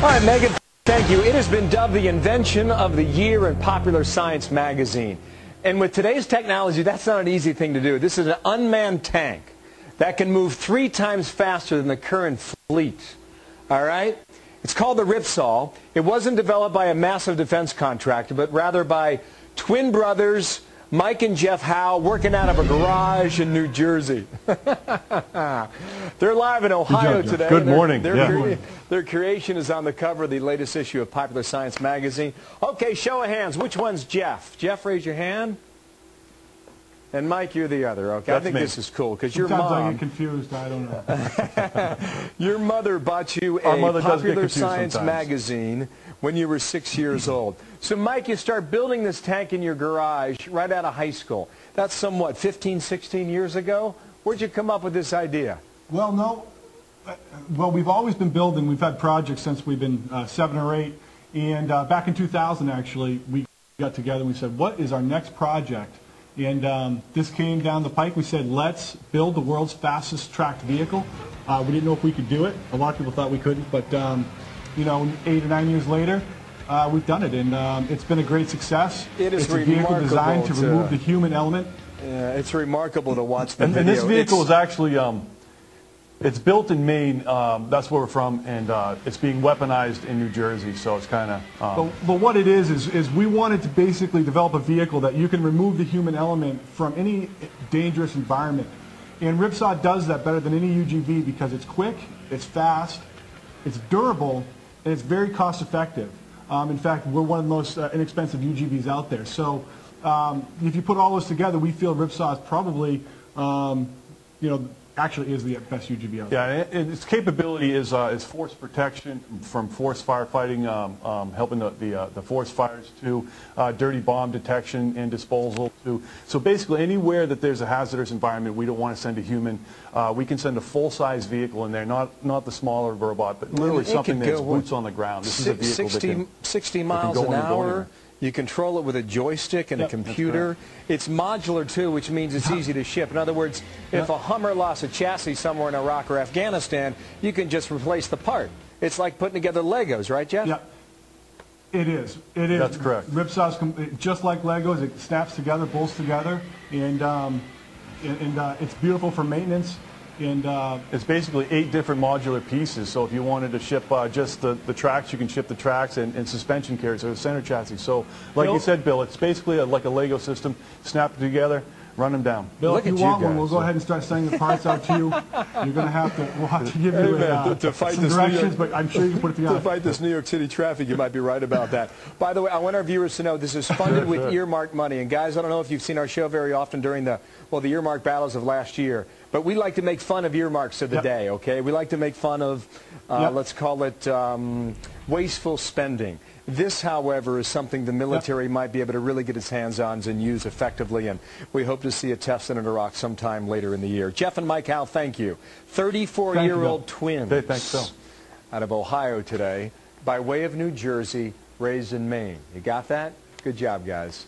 All right, Megan, thank you. It has been dubbed the invention of the year in Popular Science magazine. And with today's technology, that's not an easy thing to do. This is an unmanned tank that can move 3 times faster than the current fleet. All right? It's called the Ripsaw. It wasn't developed by a massive defense contractor, but rather by twin brothers, Mike and Jeff Howe, working out of a garage in New Jersey. They're live in Ohio today. Good morning. Their creation is on the cover of the latest issue of Popular Science magazine. Okay, show of hands. Which one's Jeff? Jeff, raise your hand. And Mike, you're the other. Okay, I think this is cool because your mom. Sometimes I get confused. I don't know. Your mother bought you a Popular Science magazine when you were 6 years old. So, Mike, you start building this tank in your garage right out of high school. That's somewhat 15, 16 years ago. Where'd you come up with this idea? Well, no. Well, we've always been building. We've had projects since we've been 7 or 8. And back in 2000, actually, we got together and we said, what is our next project? And this came down the pike. We said, let's build the world's fastest tracked vehicle. We didn't know if we could do it. A lot of people thought we couldn't, but you know, 8 or 9 years later, we've done it, and it's been a great success. It's a vehicle designed to remove the human element. Yeah, it's remarkable to watch the video. And this vehicle is actually, it's built in Maine. That's where we're from, and it's being weaponized in New Jersey. So it's kind of. But what it is we wanted to basically develop a vehicle that you can remove the human element from any dangerous environment. And Ripsaw does that better than any UGV because it's quick, it's fast, it's durable, and it's very cost effective. In fact, we're one of the most inexpensive UGVs out there. So if you put all those together, we feel Ripsaw is probably, you know, actually is the best UGV out there. Yeah, its capability is force protection from force firefighting, helping the forest fires to dirty bomb detection and disposal to. So basically anywhere that there's a hazardous environment, we don't want to send a human. We can send a full-size vehicle in there, not the smaller robot, but literally something that's boots on the ground. This is a vehicle 60 miles an hour. You control it with a joystick and a computer. It's modular, too, which means it's easy to ship. In other words, if a Hummer lost a chassis somewhere in Iraq or Afghanistan, you can just replace the part. It's like putting together Legos, right, Jeff? Yeah, it is. It is. That's correct. Ripsaw's just like Legos. It snaps together, bolts together, and it's beautiful for maintenance. And it's basically 8 different modular pieces. So if you wanted to ship just the tracks, you can ship the tracks and suspension carriers or the center chassis. So like you said, Bill, it's basically like a Lego system. Snap it together, run them down. Bill, if you want one, we'll go ahead and start sending the parts out to you. You're going to have to, we'll have to give you some directions, but I'm sure you can put it together. To fight this New York City traffic, you might be right about that. By the way, I want our viewers to know this is funded with earmarked money. And guys, I don't know if you've seen our show very often during the earmark battles of last year. But we like to make fun of earmarks of the day, okay? We like to make fun of, let's call it wasteful spending. This, however, is something the military might be able to really get its hands on and use effectively, and we hope to see it tested in Iraq sometime later in the year. Jeff and Mike Howe, thank you. 34-year-old twins out of Ohio today, by way of New Jersey, raised in Maine. You got that? Good job, guys.